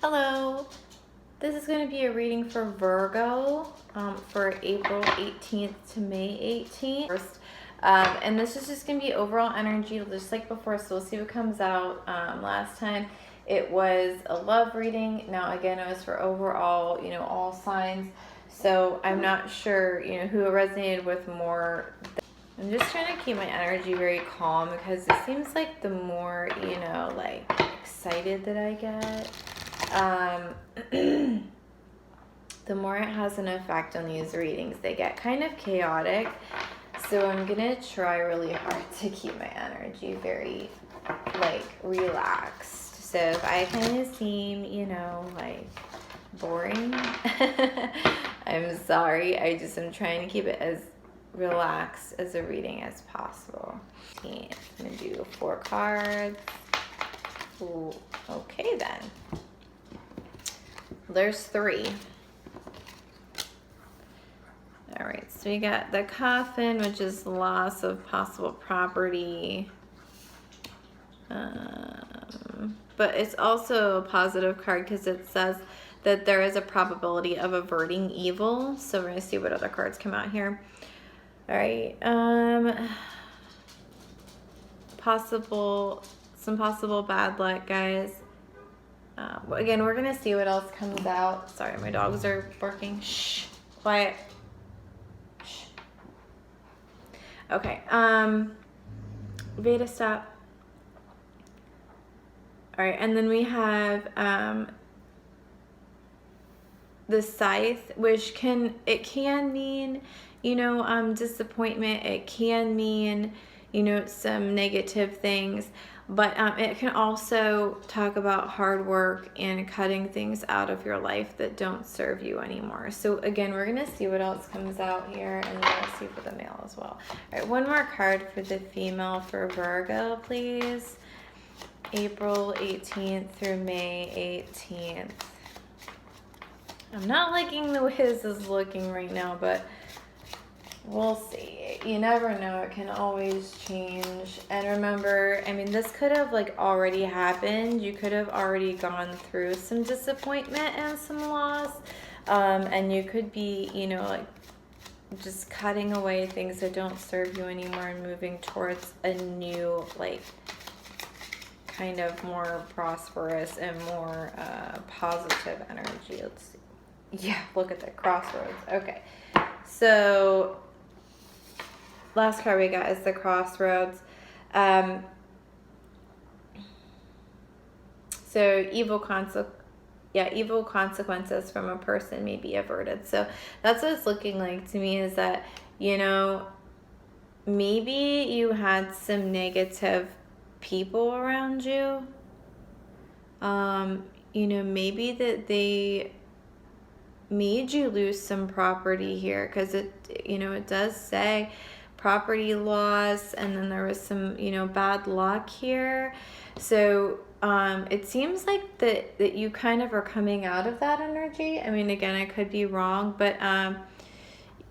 Hello, this is going to be a reading for Virgo for April 18th to May 18th. And this is just going to be overall energy, just like before, so we'll see what comes out. Last time it was a love reading. Now again, it was for overall, all signs. So I'm not sure, who it resonated with more. I'm just trying to keep my energy very calm because it seems like the more, like excited that I get, the more it has an effect on these readings. They get kind of chaotic, so I'm gonna try really hard to keep my energy very relaxed. So if I kind of seem boring, I'm sorry. I'm trying to keep it as relaxed as a reading as possible. I'm gonna do 4 cards. Ooh, okay then. There's 3. All right, so we got the coffin, which is loss of possible property. But it's also a positive card because it says that there is a probability of averting evil. So we're gonna see what other cards come out here. All right, some possible bad luck, guys. Again, we're gonna see what else comes out. Sorry, my dogs are barking. Shh, quiet. Shh. Okay, Veda, stop. All right, and then we have the scythe, which can mean, disappointment. It can mean, some negative things, but it can also talk about hard work and cutting things out of your life that don't serve you anymore. So again, we're gonna see what else comes out here, and then we'll see for the male as well. All right, one more card for the female for Virgo, please. April 18th through May 18th. I'm not liking the way this is looking right now, but we'll see. You never know. It can always change. And remember, this could have already happened. You could have already gone through some disappointment and some loss. And you could be, just cutting away things that don't serve you anymore and moving towards a new, kind of more prosperous and more positive energy. Let's see. Yeah, look at the crossroads. Okay, so last card we got is the crossroads. So evil consequences from a person may be averted. So that's what it's looking like to me, is that, maybe you had some negative people around you. Maybe that they made you lose some property here, because it does say property loss, and then there was some bad luck here. So it seems like that you kind of are coming out of that energy. Again, I could be wrong, but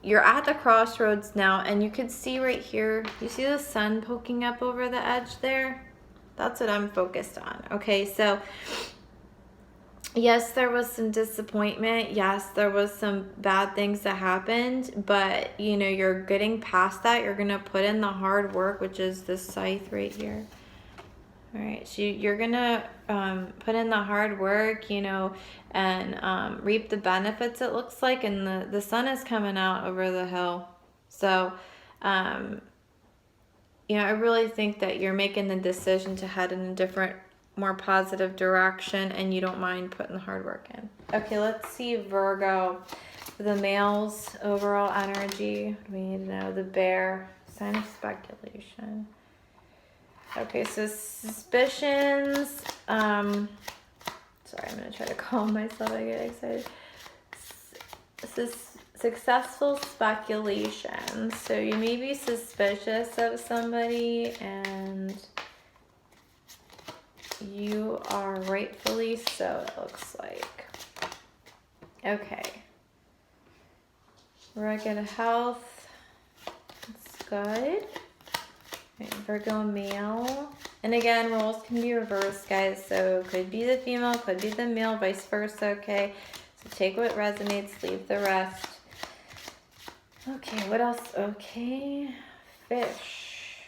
you're at the crossroads now, and you could see right here, you see the sun poking up over the edge there? That's what I'm focused on. Okay, so yes, there was some disappointment. Yes, there was some bad things that happened, but you're getting past that. You're gonna put in the hard work, which is this scythe right here. All right, so you're gonna put in the hard work, and reap the benefits, it looks like, and the sun is coming out over the hill. So I really think that you're making the decision to head in a different, more positive direction, and you don't mind putting the hard work in. Okay, let's see Virgo. The male's overall energy. We need to know the bear. Sign of speculation. Okay, so suspicions. Sorry, I'm going to try to calm myself. I get excited. Successful speculation. So you may be suspicious of somebody, and you are rightfully so, it looks like. Okay. Regular health. That's good. Okay, Virgo male. And again, roles can be reversed, guys. So could be the female, could be the male, vice versa, okay? So take what resonates, leave the rest. Okay, what else? Okay, fish.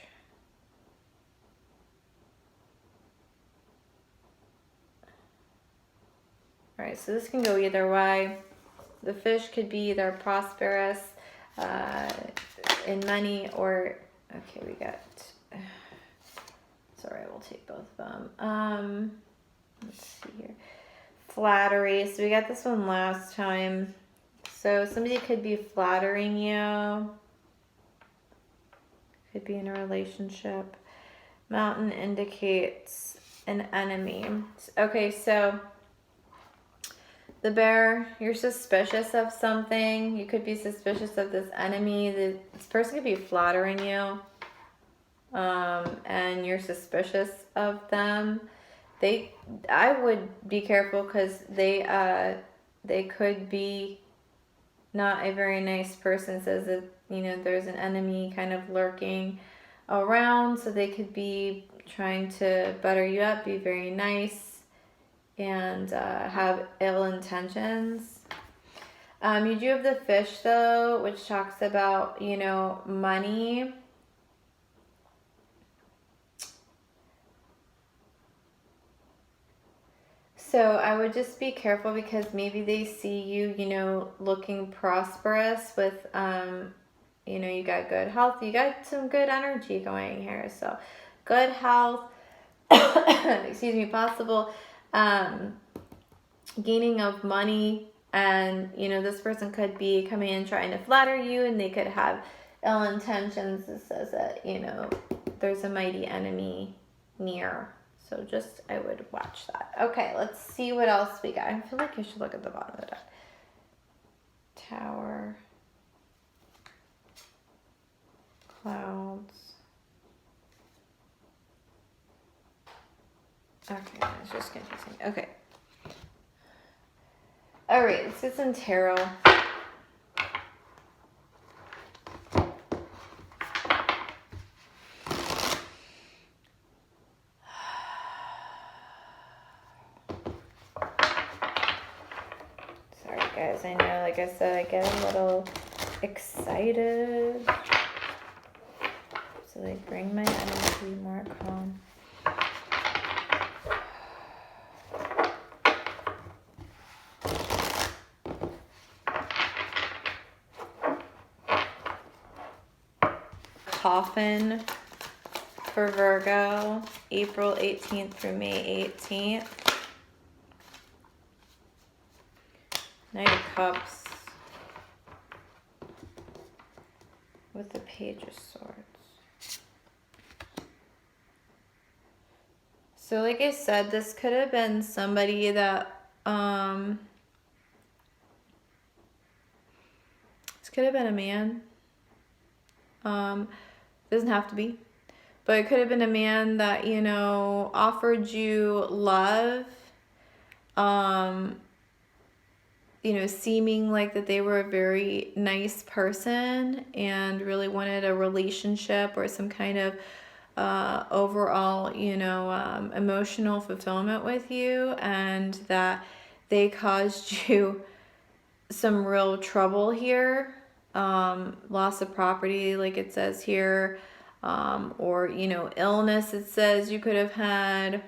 All right, so this can go either way. The fish could be either prosperous in money or, okay, we got, sorry, we'll take both of them. Let's see here. Flattery. So we got this one last time. So somebody could be flattering you. Could be in a relationship. Mountain indicates an enemy. Okay, so the bear, you're suspicious of something. You could be suspicious of this enemy. This person could be flattering you. And you're suspicious of them. I would be careful because they could be not a very nice person. It says that, you know, there's an enemy kind of lurking around, so they could be trying to butter you up, be very nice, and have ill intentions. You do have the fish though, which talks about, you know, money. So I would just be careful because maybe they see you, you know, looking prosperous with, you know, you got good health. You got some good energy going here. So good health, excuse me, possible gaining of money. And, you know, this person could be coming in trying to flatter you and they could have ill intentions. It says that, you know, there's a mighty enemy near. So just, I would watch that. Okay, let's see what else we got. I feel like I should look at the bottom of the deck. Tower. Clouds. Okay, it's just confusing. Okay. All right, let's get some tarot. Guys, I know, like I said, I get a little excited. So they bring my energy more calm. Coffin for Virgo, April 18th through May 18th. Knight of Cups with the Page of Swords. So like I said, this could have been somebody that, this could have been a man. Doesn't have to be. But it could have been a man that, you know, offered you love, you know, seeming like that they were a very nice person and really wanted a relationship or some kind of overall, you know, emotional fulfillment with you, and that they caused you some real trouble here, loss of property like it says here, or, you know, illness it says you could have had.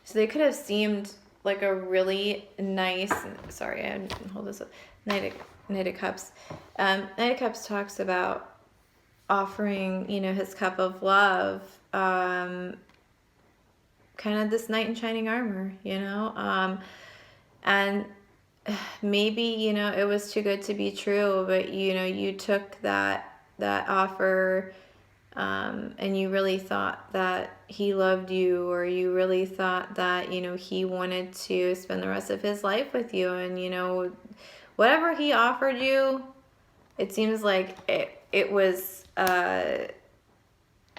So they could have seemed like a really nice, sorry, I didn't hold this up, Knight of Cups. Knight of Cups talks about offering, you know, his cup of love, kind of this knight in shining armor, you know, and maybe, you know, it was too good to be true, but, you know, you took that offer, and you really thought that he loved you, or you really thought that, you know, he wanted to spend the rest of his life with you, and, you know, whatever he offered you, it seems like it was a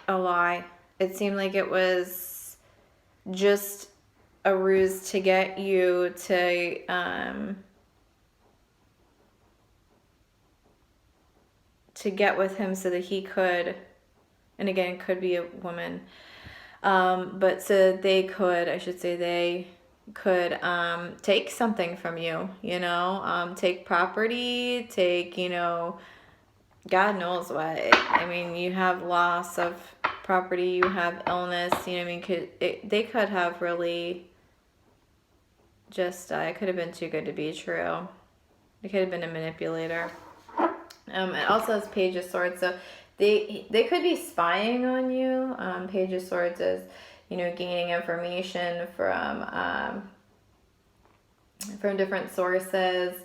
lie. It seemed like it was just a ruse to get you to get with him so that he could, and again, it could be a woman, but so they could, I should say they could take something from you, you know, take property, take, you know, God knows what. I mean, you have loss of property, you have illness, you know what I mean? They could have really just, it could have been too good to be true. It could have been a manipulator. It also has Page of Swords, so they could be spying on you. Page of Swords is, you know, gaining information from different sources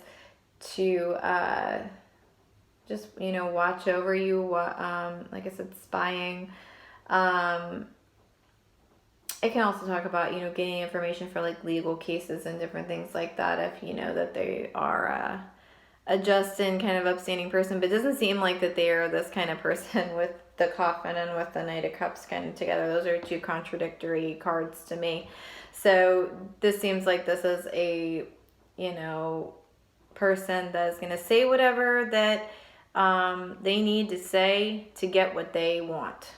to just, you know, watch over you. Like I said, spying. It can also talk about, you know, gaining information for like legal cases and different things like that if you know that they are a just and kind of upstanding person, but it doesn't seem like that they are this kind of person with the Coffin and with the Knight of Cups kind of together. Those are two contradictory cards to me. So this seems like this is a, you know, person that is going to say whatever that they need to say to get what they want.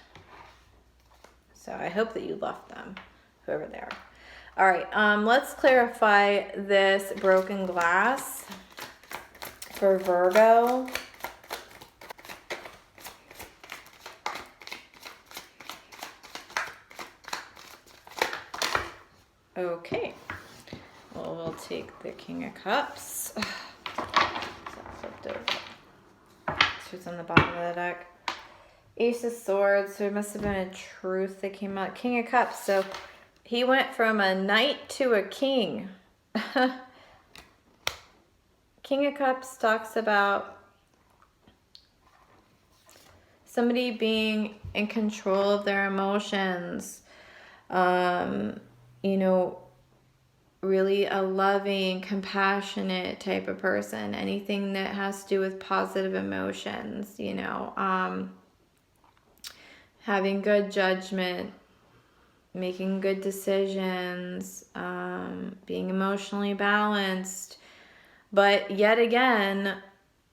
So I hope that you left them, whoever they are. All right, let's clarify this broken glass for Virgo. Okay, well, we'll take the King of Cups. So flipped over. Who's on the bottom of the deck? Ace of Swords, so it must have been a truth that came out. King of Cups, so he went from a knight to a king. King of Cups talks about somebody being in control of their emotions. You know, really a loving, compassionate type of person. Anything that has to do with positive emotions, you know. Having good judgment, making good decisions, being emotionally balanced. But yet again,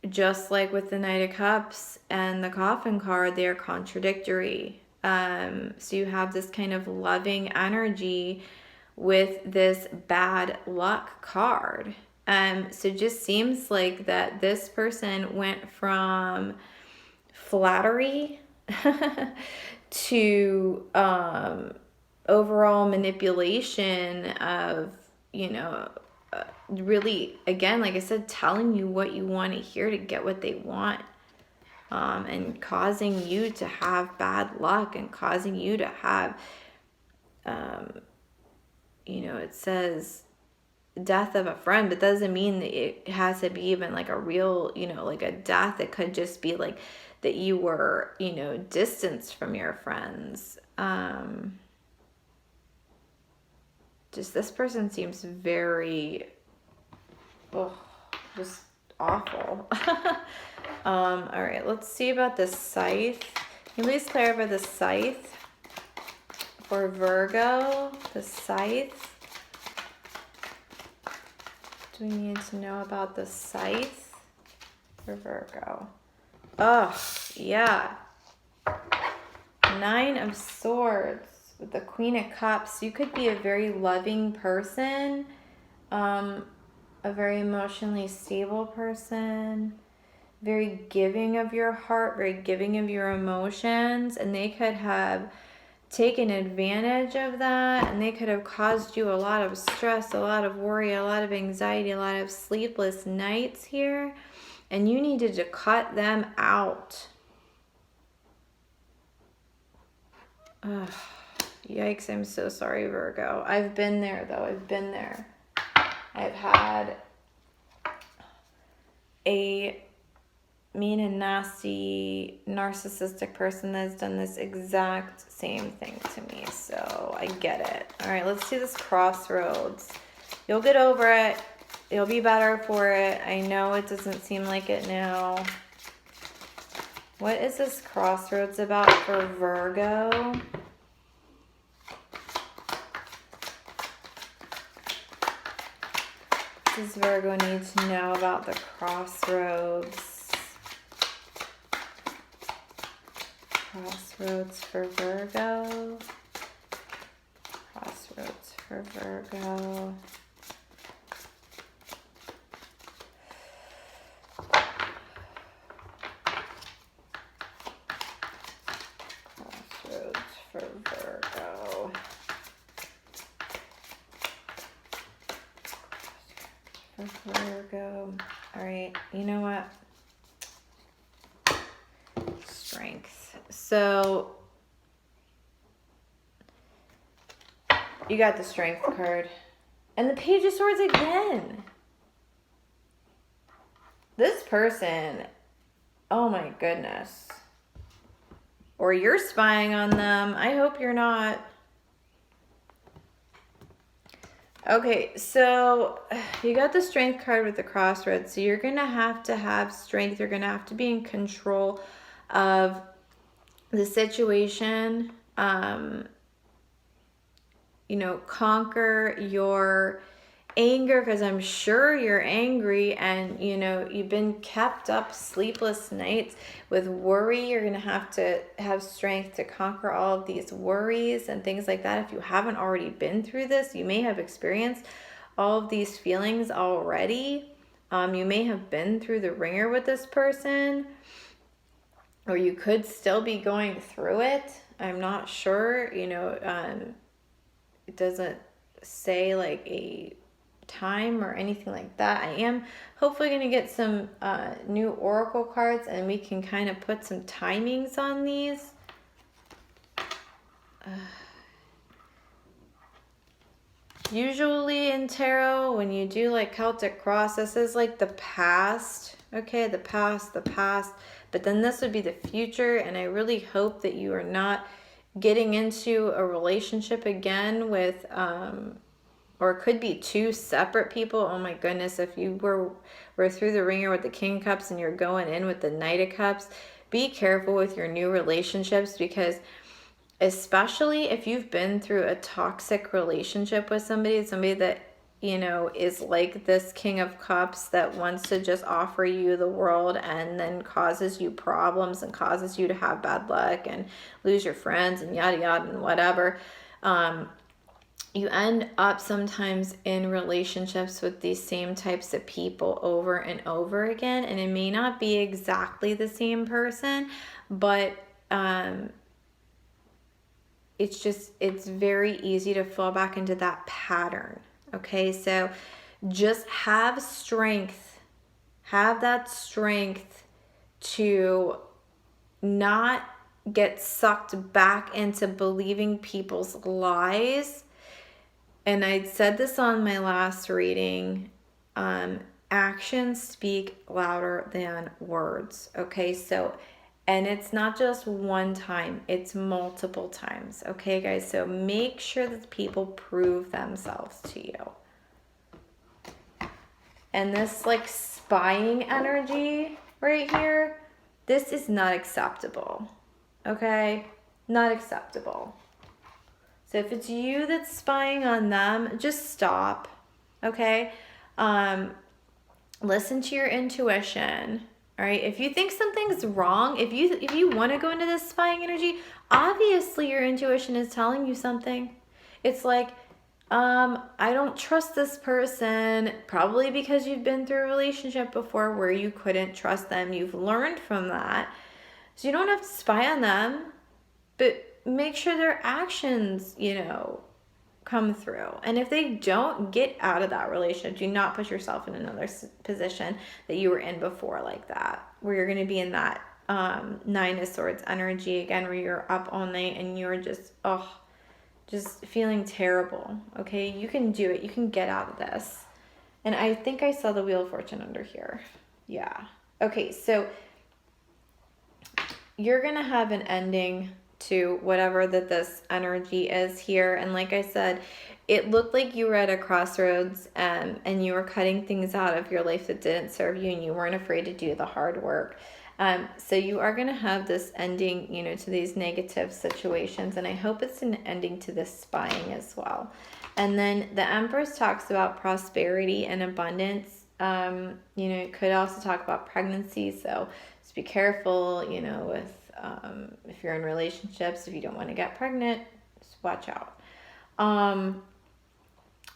just like with the Knight of Cups and the Coffin card, they are contradictory. So you have this kind of loving energy with this bad luck card. So it just seems like that this person went from flattery to overall manipulation of, you know, really, again, like I said, telling you what you want to hear to get what they want, and causing you to have bad luck and causing you to have, you know, it says death of a friend, but doesn't mean that it has to be even like a real, you know, like a death. It could just be like that you were, you know, distanced from your friends. Just this person seems very, just awful. All right, let's see about the scythe. Can you please clarify the scythe for Virgo? The scythe. Do we need to know about the scythe for Virgo? Oh, yeah. 9 of Swords with the Queen of Cups. You could be a very loving person, a very emotionally stable person, very giving of your heart, very giving of your emotions, and they could have taken advantage of that, and they could have caused you a lot of stress, a lot of worry, a lot of anxiety, a lot of sleepless nights here, and you needed to cut them out. Ugh. Yikes, I'm so sorry, Virgo. I've been there, though. I've been there. I've had a mean and nasty narcissistic person that's done this exact same thing to me, so I get it. All right, let's see this crossroads. You'll get over it. You'll be better for it. I know it doesn't seem like it now. What is this crossroads about for Virgo? What does Virgo need to know about the crossroads? Crossroads for Virgo. Crossroads for Virgo. Crossroads for Virgo. For Virgo. All right, you know what? Strength. So you got the Strength card. And the Page of Swords again. This person, oh my goodness. Or you're spying on them. I hope you're not. Okay, so you got the Strength card with the Crossroads. So you're going to have strength. You're going to have to be in control of the situation. You know, conquer your anger, because I'm sure you're angry and, you know, you've been kept up sleepless nights with worry. You're going to have strength to conquer all of these worries and things like that. If you haven't already been through this, you may have experienced all of these feelings already. You may have been through the ringer with this person, or you could still be going through it. I'm not sure, you know, it doesn't say like a time or anything like that. I am hopefully going to get some new oracle cards, and we can kind of put some timings on these. Usually in tarot, when you do like Celtic cross, this is like the past. Okay, the past. But then this would be the future, and I really hope that you are not getting into a relationship again with, or it could be two separate people. Oh my goodness, if you were through the ringer with the King of Cups and you're going in with the Knight of Cups, be careful with your new relationships, because especially if you've been through a toxic relationship with somebody that, you know, is like this King of Cups that wants to just offer you the world and then causes you problems and causes you to have bad luck and lose your friends and yada yada and whatever. You end up sometimes in relationships with these same types of people over and over again, and it may not be exactly the same person, but it's very easy to fall back into that pattern. Okay, so just have strength. Have that strength to not get sucked back into believing people's lies. And I said this on my last reading. Actions speak louder than words. Okay, so, and it's not just one time, it's multiple times. Okay, guys, so make sure that people prove themselves to you. And this like spying energy right here, this is not acceptable. Okay, not acceptable. So if it's you that's spying on them, just stop. Okay, listen to your intuition. All right, if you think something's wrong, if you want to go into this spying energy, obviously your intuition is telling you something. It's like, I don't trust this person, probably because you've been through a relationship before where you couldn't trust them. You've learned from that. So you don't have to spy on them, but make sure their actions, you know, come through. And if they don't, get out of that relationship. Do not put yourself in another position that you were in before like that, where you're going to be in that Nine of Swords energy again, where you're up all night and you're just feeling terrible. Okay, you can do it. You can get out of this. And I think I saw the Wheel of Fortune under here. Yeah. Okay, so you're going to have an ending to whatever that this energy is here. And like I said, it looked like you were at a crossroads and you were cutting things out of your life that didn't serve you, and you weren't afraid to do the hard work. So you are going to have this ending, you know, to these negative situations. And I hope it's an ending to this spying as well. And then the Empress talks about prosperity and abundance. You know, it could also talk about pregnancy. So just be careful, you know, with If you're in relationships, if you don't want to get pregnant, just watch out.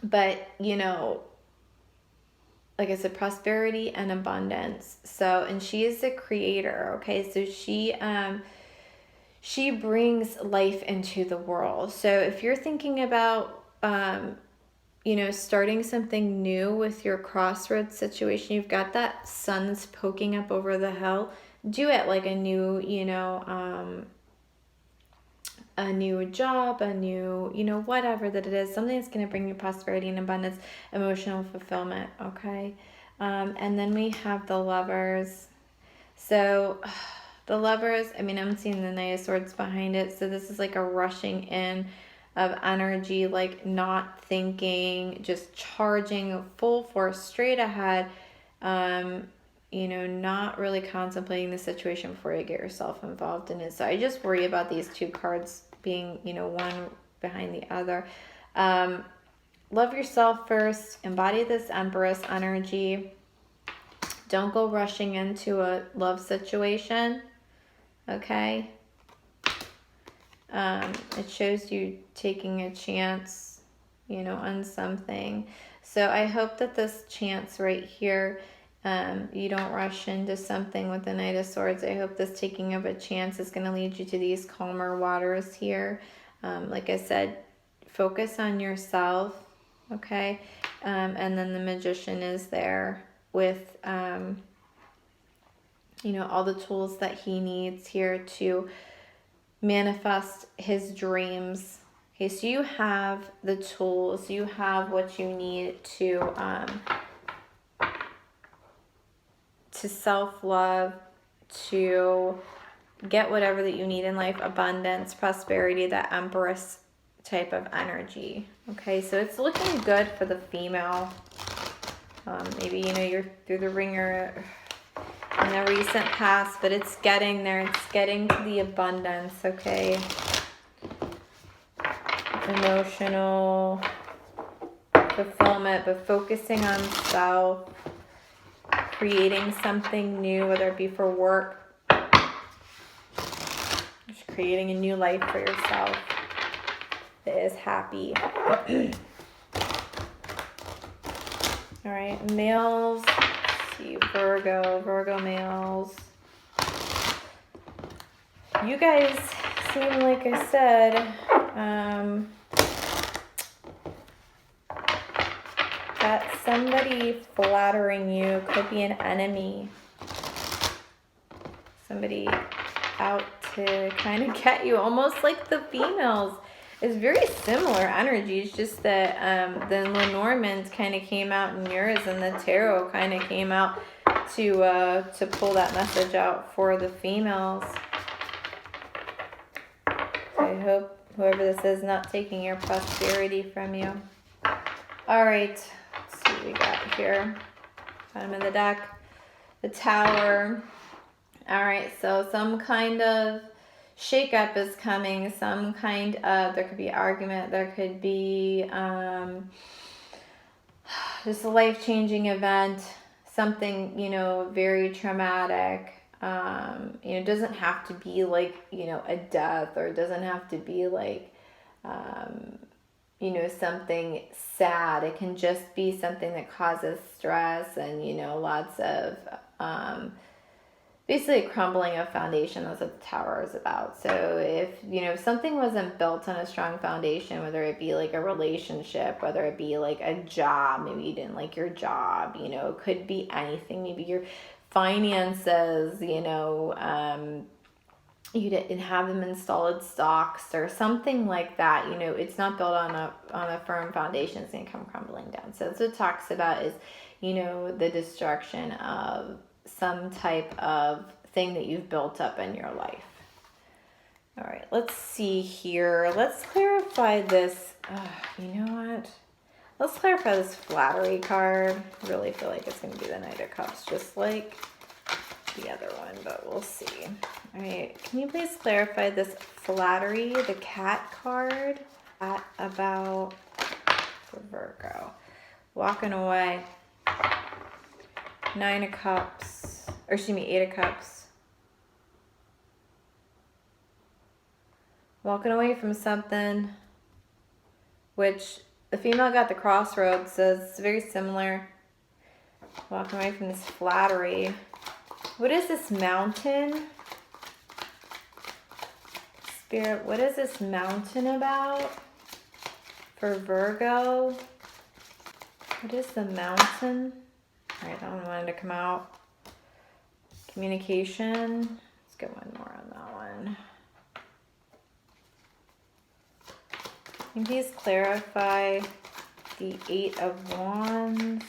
But, you know, like I said, prosperity and abundance. So, and she is the creator, okay? So she brings life into the world. So if you're thinking about, you know, starting something new with your crossroads situation, you've got that sun's poking up over the hill, do it like a new, you know, a new job, a new, you know, whatever that it is, something that's going to bring you prosperity and abundance, emotional fulfillment, okay? And then we have the Lovers. So the Lovers, I mean, I'm seeing the Knight of Swords behind it. So this is like a rushing in of energy, like not thinking, just charging full force straight ahead. You know, not really contemplating the situation before you get yourself involved in it. So I just worry about these two cards being, you know, one behind the other. Love yourself first. Embody this Empress energy. Don't go rushing into a love situation. Okay? It shows you taking a chance, you know, on something. So I hope that this chance right here, you don't rush into something with the Knight of Swords. I hope this taking of a chance is going to lead you to these calmer waters here. Like I said, focus on yourself, okay? And then the Magician is there with, you know, all the tools that he needs here to manifest his dreams. Okay, so you have the tools, you have what you need to self-love, to get whatever that you need in life, abundance, prosperity, that Empress type of energy. Okay, so it's looking good for the female. Maybe, you know, you're through the ringer in the recent past, but it's getting there. It's getting to the abundance, okay? Emotional fulfillment, but focusing on self, creating something new, whether it be for work, just creating a new life for yourself that is happy. All right, males. Let's see, Virgo males. You guys seem, like I said, that somebody flattering you could be an enemy. Somebody out to kind of get you, almost like the females. It's very similar energy. It's just that the Lenormand kind of came out in yours, and the tarot kind of came out to pull that message out for the females. So I hope whoever this is not taking your prosperity from you. All right, let's see what we got here. Bottom of the deck, the Tower. All right, so some kind of shakeup is coming. Some kind of, there could be argument. There could be just a life-changing event. Something, you know, very traumatic. You know, it doesn't have to be like, you know, a death, or it doesn't have to be like, you know, something sad. It can just be something that causes stress and, you know, lots of, basically a crumbling of foundation. That's what the Tower is about. So if, you know, something wasn't built on a strong foundation, whether it be like a relationship, whether it be like a job, maybe you didn't like your job, you know, it could be anything. Maybe your finances, you know, you didn't have them in solid stocks or something like that. You know, it's not built on a firm foundation. It's going to come crumbling down. So that's what it talks about is, you know, the destruction of some type of thing that you've built up in your life. All right, let's see here. Let's clarify this. You know what? Let's clarify this Flattery card. I really feel like it's going to be the Knight of Cups, just like the other one, but we'll see. All right, can you please clarify this Flattery, the cat card, about for Virgo? Walking away. Nine of Cups, or excuse me, Eight of Cups. Walking away from something, which the female got the crossroads, so it's very similar. Walking away from this flattery. What is this mountain? Spirit, what is this mountain about for Virgo? What is the mountain? All right, that one wanted to come out. Communication. Let's get one more on that one. Can you please clarify the 8 of Wands?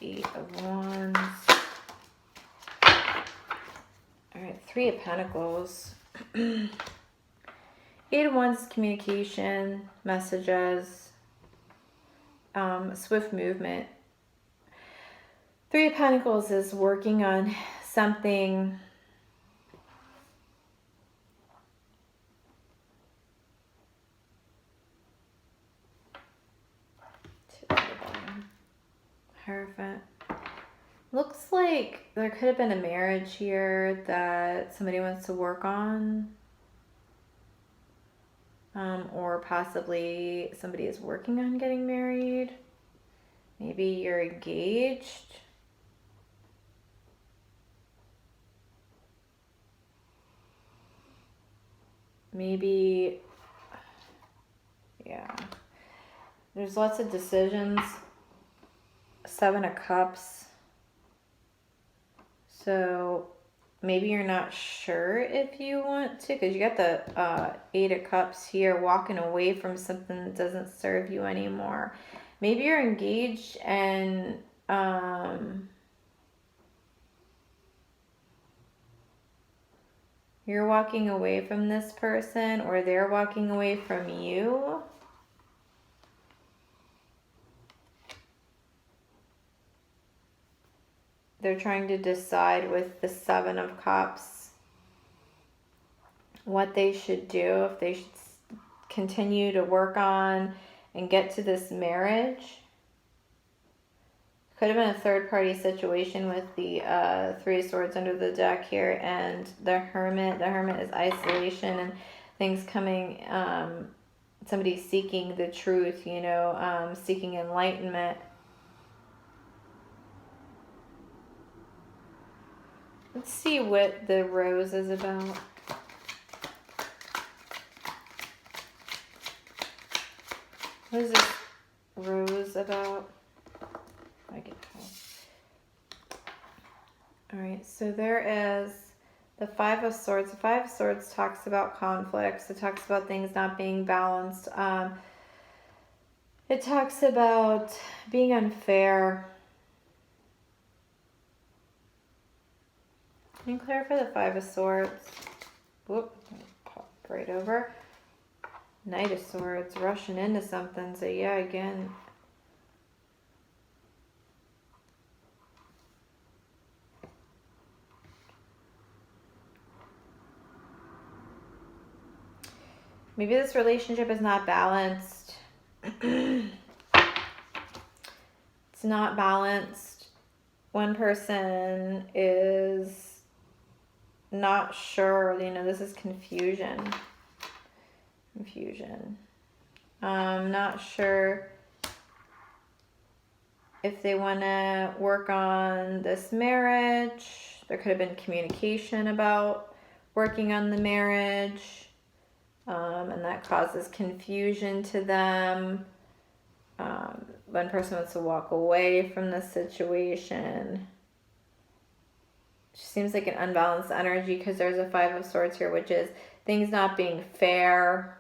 8 of Wands. All right, 3 of Pentacles. 8 of Wands is communication, messages, swift movement. 3 of Pentacles is working on something. Hierophant. Looks like there could have been a marriage here that somebody wants to work on. Or possibly somebody is working on getting married. Maybe you're engaged. Maybe, yeah. There's lots of decisions. 7 of Cups. So maybe you're not sure if you want to, because you got the 8 of Cups here, walking away from something that doesn't serve you anymore. Maybe you're engaged and you're walking away from this person, or they're walking away from you. They're trying to decide with the 7 of Cups what they should do, if they should continue to work on and get to this marriage. Could have been a third party situation with the 3 of Swords under the deck here, and the Hermit. The Hermit is isolation and things coming, somebody seeking the truth, you know, seeking enlightenment. Let's see what the Rose is about. What is this Rose about? I get all right, so there is the 5 of Swords. The 5 of Swords talks about conflicts. It talks about things not being balanced. It talks about being unfair. Can you clarify the 5 of Swords? Whoop, pop right over. Knight of Swords, rushing into something. So yeah, again. Maybe this relationship is not balanced. It's not balanced. One person is not sure, you know, this is confusion. Not sure if they want to work on this marriage. There could have been communication about working on the marriage, and that causes confusion to them. One person wants to walk away from the situation. It seems like an unbalanced energy because there's a 5 of Swords here, which is things not being fair.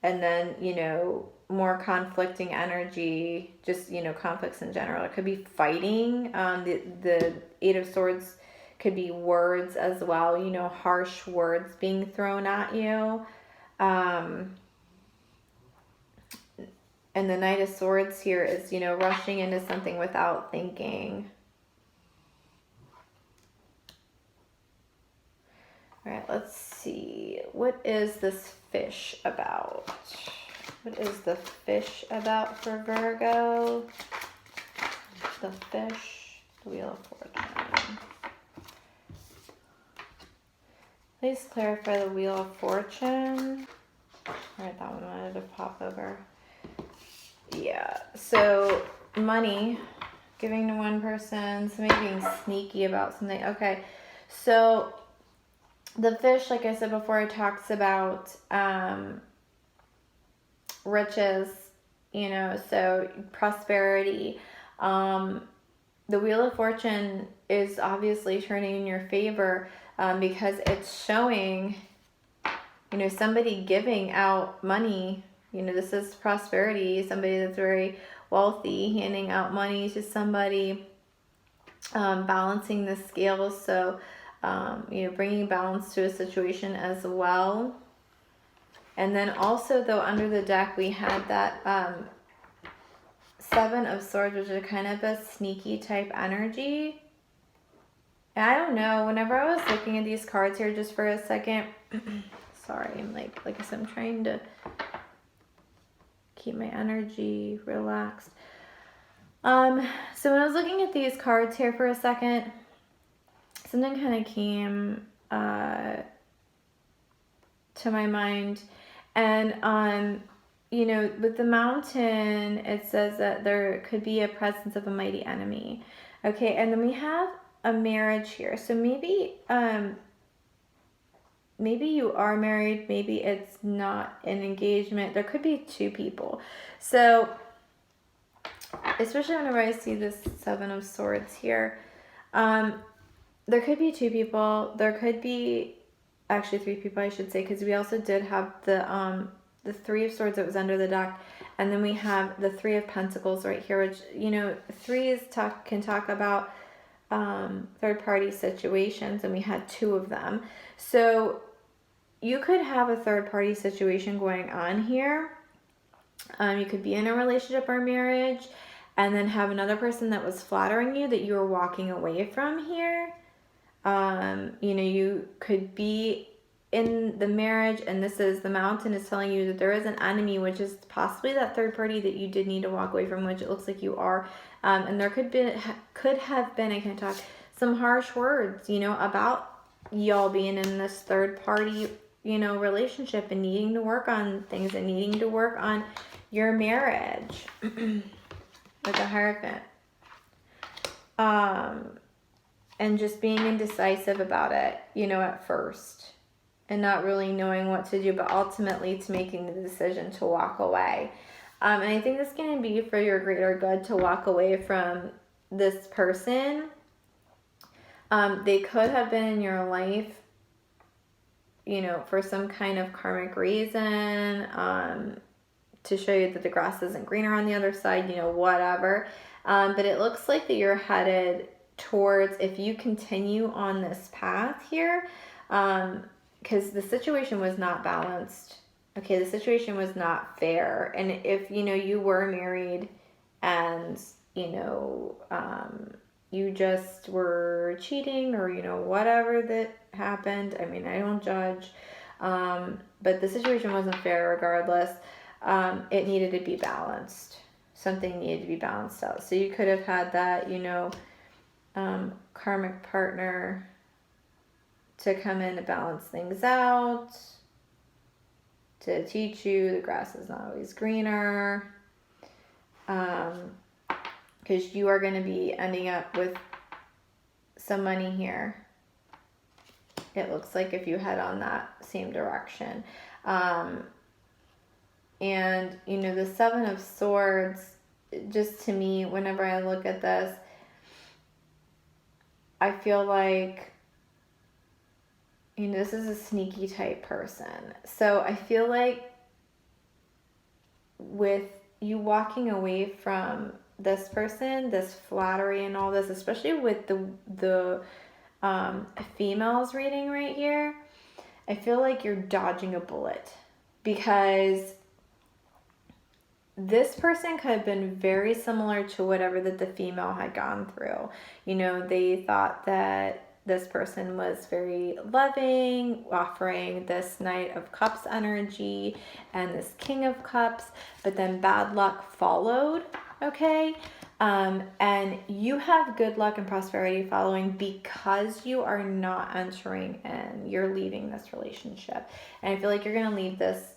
And then, you know, more conflicting energy, just, you know, conflicts in general. It could be fighting. The 8 of Swords could be words as well, you know, harsh words being thrown at you. And the Knight of Swords here is, you know, rushing into something without thinking. All right, let's see. What is this fish about? What is the fish about for Virgo? The fish, the Wheel of Fortune. Please clarify the Wheel of Fortune. Alright, that one wanted to pop over. Yeah, so money, giving to one person, somebody being sneaky about something. Okay, so the fish, like I said before, talks about riches, so prosperity. The Wheel of Fortune is obviously turning in your favor because it's showing, somebody giving out money. This is prosperity, somebody that's very wealthy, handing out money to somebody, balancing the scales. So, bringing balance to a situation as well. And then also, though, under the deck, we had that Seven of Swords, which is kind of a sneaky type energy. I don't know. Whenever I was looking at these cards here just for a second, sorry, I'm like I said, I'm trying to keep my energy relaxed. So when I was looking at these cards here for a second, something kind of came to my mind. And with the Mountain, it says that there could be a presence of a mighty enemy. Okay, and then we have a marriage here. So maybe you are married, maybe it's not an engagement. There could be two people. So especially whenever I see this Seven of Swords here, there could be two people. There could be actually three people, I should say, because we also did have the Three of Swords that was under the deck, and then we have the Three of Pentacles right here, which threes can talk about third-party situations, and we had two of them. So you could have a third-party situation going on here. You could be in a relationship or marriage, and then have another person that was flattering you that you were walking away from here. You could be in the marriage, and this is the Mountain is telling you that there is an enemy, which is possibly that third party that you did need to walk away from, which it looks like you are. And there could have been, I can't talk, some harsh words, about y'all being in this third party, relationship and needing to work on things and needing to work on your marriage. Like a Hierophant. And just being indecisive about it, at first. And not really knowing what to do, but ultimately to making the decision to walk away. And I think this is going to be for your greater good to walk away from this person. They could have been in your life, for some kind of karmic reason, to show you that the grass isn't greener on the other side, whatever. But it looks like that you're headed towards, if you continue on this path here, because the situation was not balanced. Okay, the situation was not fair. And if, you were married and, you just were cheating or, whatever that happened. I mean, I don't judge. But the situation wasn't fair regardless. It needed to be balanced. Something needed to be balanced out. So you could have had that, karmic partner to come in to balance things out, to teach you the grass is not always greener, because you are going to be ending up with some money here. It looks like if you head on that same direction. And, the Seven of Swords, just to me, whenever I look at this, I feel like, this is a sneaky type person. So I feel like with you walking away from this person, this flattery and all this, especially with the females reading right here, I feel like you're dodging a bullet, because this person could have been very similar to whatever that the female had gone through. They thought that this person was very loving, offering this Knight of Cups energy and this King of Cups, but then bad luck followed, okay? And you have good luck and prosperity following because you are not entering in. You're leaving this relationship. And I feel like you're going to leave this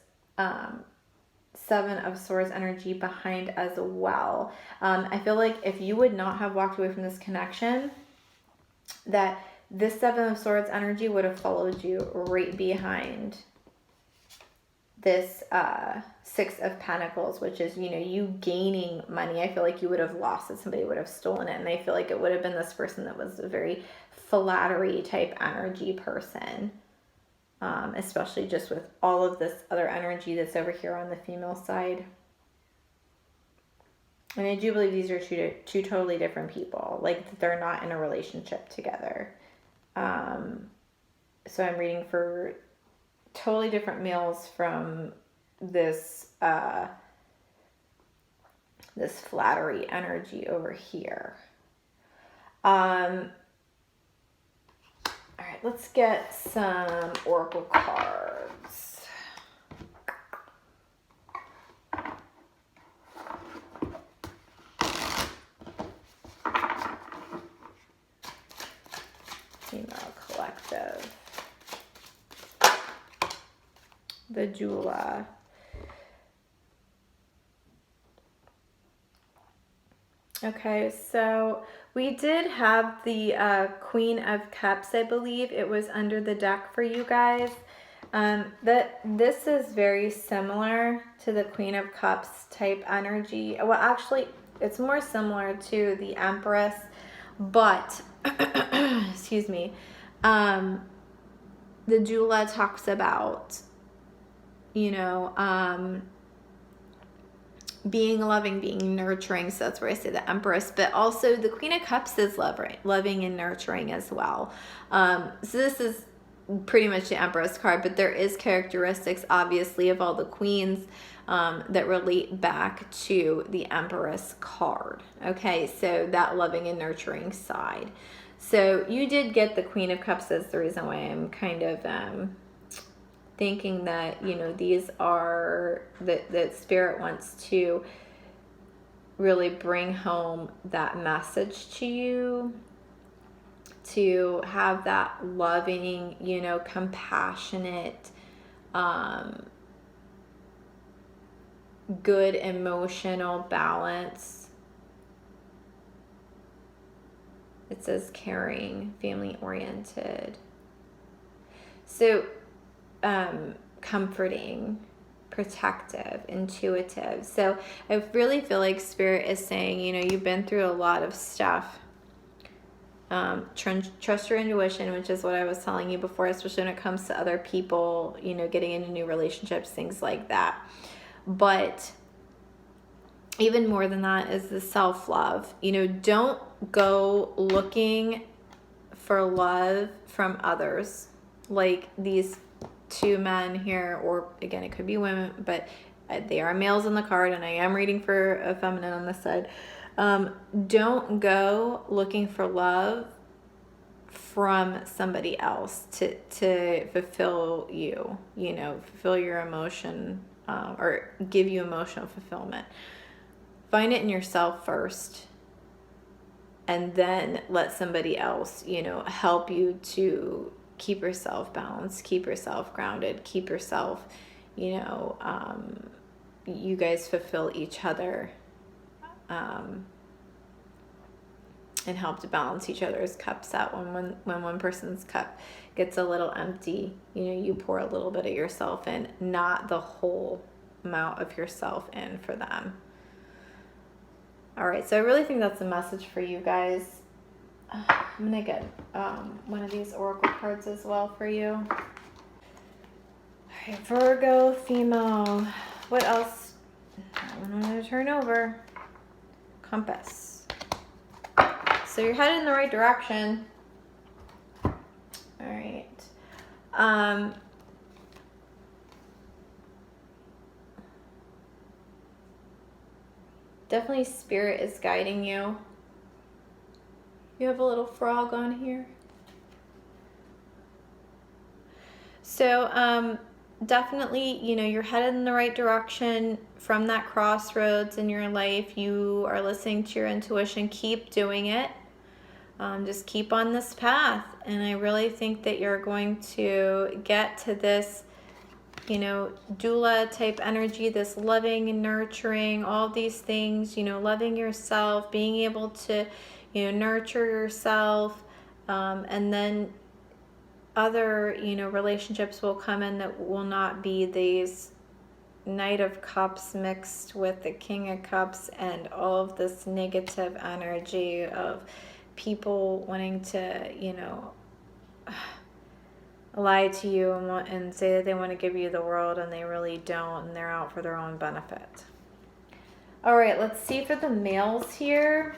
Seven of Swords energy behind as well. I feel like if you would not have walked away from this connection, that this Seven of Swords energy would have followed you right behind this Six of Pentacles, which is, you know, you gaining money. I feel like you would have lost it. Somebody would have stolen it. And I feel like it would have been this person that was a very flattery type energy person. Especially just with all of this other energy that's over here on the female side. And I do believe these are two totally different people. Like, they're not in a relationship together. So I'm reading for totally different males from this this flattery energy over here. All right, let's get some oracle cards. Female collective. The Jula. Okay, so we did have the Queen of Cups, I believe. It was under the deck for you guys. This is very similar to the Queen of Cups type energy. Well, actually, it's more similar to the Empress, but, excuse me, the Jula talks about, you know, being loving, being nurturing. So that's where I say the Empress, but also the Queen of Cups is loving and nurturing as well. So this is pretty much the Empress card, but there is characteristics, obviously, of all the queens that relate back to the Empress card. Okay, so that loving and nurturing side. So you did get the Queen of Cups. That's the reason why I'm kind of thinking that, you know, these are that Spirit wants to really bring home that message to you, to have that loving, you know, compassionate, good emotional balance. It says caring, family oriented. So comforting, protective, intuitive. So I really feel like Spirit is saying, you know, you've been through a lot of stuff. Trust your intuition, which is what I was telling you before, especially when it comes to other people, you know, getting into new relationships, things like that. But even more than that is the self-love. You know, don't go looking for love from others, like these two men here, or again, it could be women, but they are males in the card, and I am reading for a feminine on this side. Don't go looking for love from somebody else to fulfill you, you know, fulfill your emotion, or give you emotional fulfillment. Find it in yourself first, and then let somebody else, you know, help you to keep yourself balanced, keep yourself grounded, keep yourself, you know, you guys fulfill each other, and help to balance each other's cups out. When one person's cup gets a little empty, you know, you pour a little bit of yourself in, not the whole amount of yourself in for them. All right, so I really think that's a message for you guys. I'm gonna get one of these oracle cards as well for you. All right, Virgo female. What else? I'm gonna turn over. Compass. So you're headed in the right direction. All right. Definitely Spirit is guiding you. You have a little frog on here. So definitely, you know, you're headed in the right direction from that crossroads in your life. You are listening to your intuition. Keep doing it. Just keep on this path. And I really think that you're going to get to this, you know, doula type energy, this loving and nurturing, all these things, you know, loving yourself, being able to, you know, nurture yourself. And then other, you know, relationships will come in that will not be these Knight of Cups mixed with the King of Cups and all of this negative energy of people wanting to, you know, lie to you and say that they want to give you the world and they really don't, and they're out for their own benefit. All right, let's see for the males here.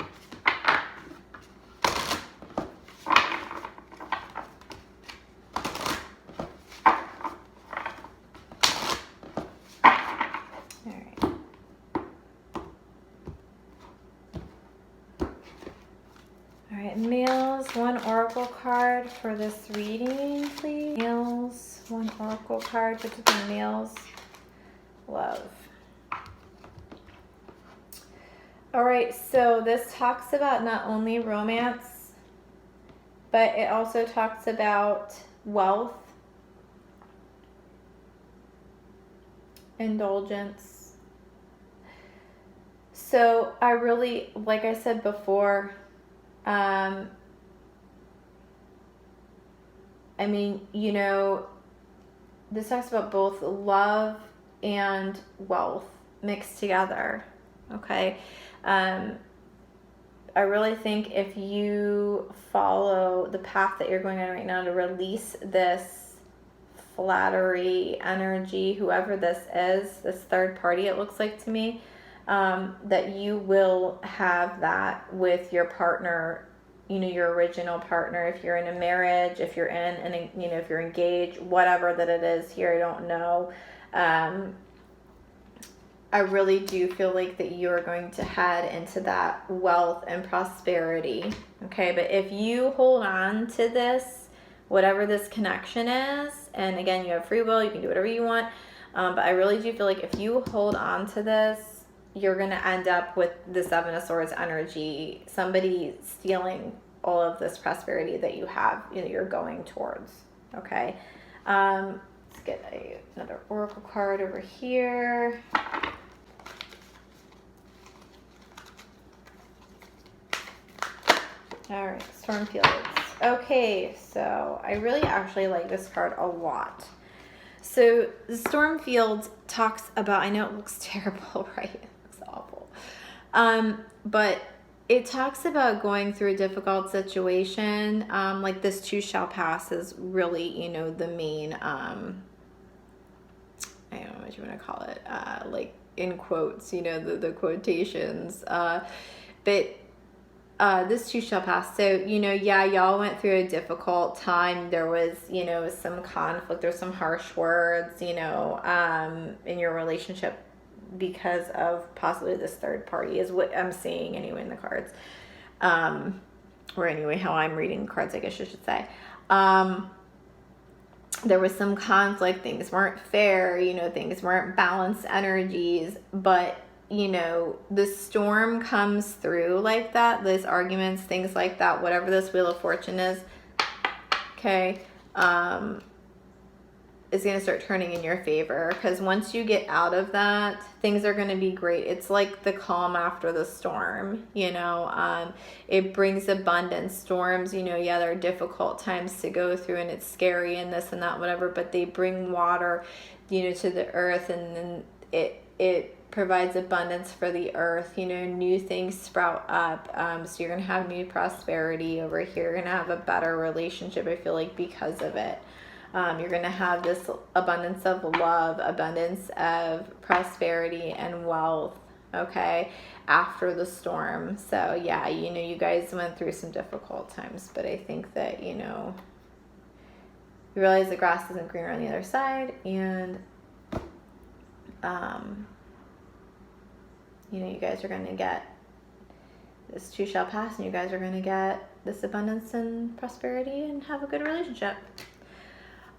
Males, one oracle card for this reading, please. Males, one oracle card for the males. Love. All right, so this talks about not only romance, but it also talks about wealth, indulgence. So I really, like I said before, I mean, you know, this talks about both love and wealth mixed together, okay? I really think if you follow the path that you're going on right now to release this flattery energy, whoever this is, this third party, it looks like to me, that you will have that with your partner, you know, your original partner. If you're in a marriage, if you're in, and you know, if you're engaged, whatever that it is here, I don't know. I really do feel like that you're going to head into that wealth and prosperity. Okay, but if you hold on to this, whatever this connection is, and again, you have free will, you can do whatever you want. But I really do feel like if you hold on to this, you're going to end up with the Seven of Swords energy, somebody stealing all of this prosperity that you have, you know, you're going towards. Okay. Let's get another oracle card over here. All right, Stormfields. Okay, so I really actually like this card a lot. So the Stormfields talks about, I know it looks terrible, right? It looks awful. But it talks about going through a difficult situation. Like this too shall pass is really, you know, the main, I don't know what you want to call it, like in quotes, you know, the quotations. But this too shall pass. So, you know, yeah, y'all went through a difficult time. There was, you know, some conflict or some harsh words, you know, in your relationship because of possibly this third party is what I'm seeing anyway in the cards. Or anyway, how I'm reading cards, I guess you should say. There was some conflict, things weren't fair, you know, things weren't balanced energies, but you know, the storm comes through like that, those arguments, things like that, whatever this Wheel of Fortune is, okay, is going to start turning in your favor, because once you get out of that, things are going to be great. It's like the calm after the storm, you know. It brings abundance. Storms, you know, yeah, they're difficult times to go through and it's scary and this and that, whatever, but they bring water, you know, to the earth, and then it provides abundance for the earth, you know, new things sprout up. So you're going to have new prosperity over here. You're going to have a better relationship, I feel like, because of it. You're going to have this abundance of love, abundance of prosperity and wealth, okay, after the storm. So yeah, you know, you guys went through some difficult times, but I think that, you know, you realize the grass isn't greener on the other side, and you know, you guys are going to get this too shall pass, and you guys are going to get this abundance and prosperity and have a good relationship.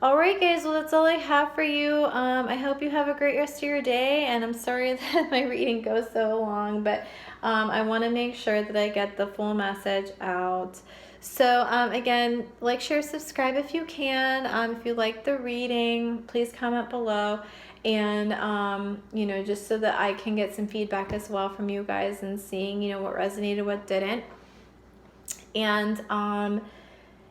All right, guys. Well, that's all I have for you. I hope you have a great rest of your day. And I'm sorry that my reading goes so long, but I want to make sure that I get the full message out. So again, like, share, subscribe if you can. If you like the reading, please comment below. And, just so that I can get some feedback as well from you guys and seeing, what resonated, what didn't. And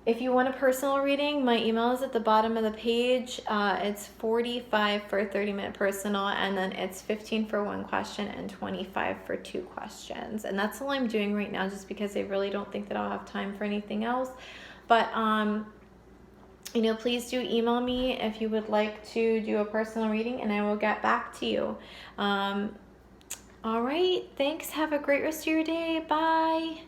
if you want a personal reading, my email is at the bottom of the page. It's $45 for a 30-minute personal, and then it's $15 for one question and $25 for two questions. And that's all I'm doing right now, just because I really don't think that I'll have time for anything else. But please do email me if you would like to do a personal reading, and I will get back to you. All right, thanks. Have a great rest of your day. Bye.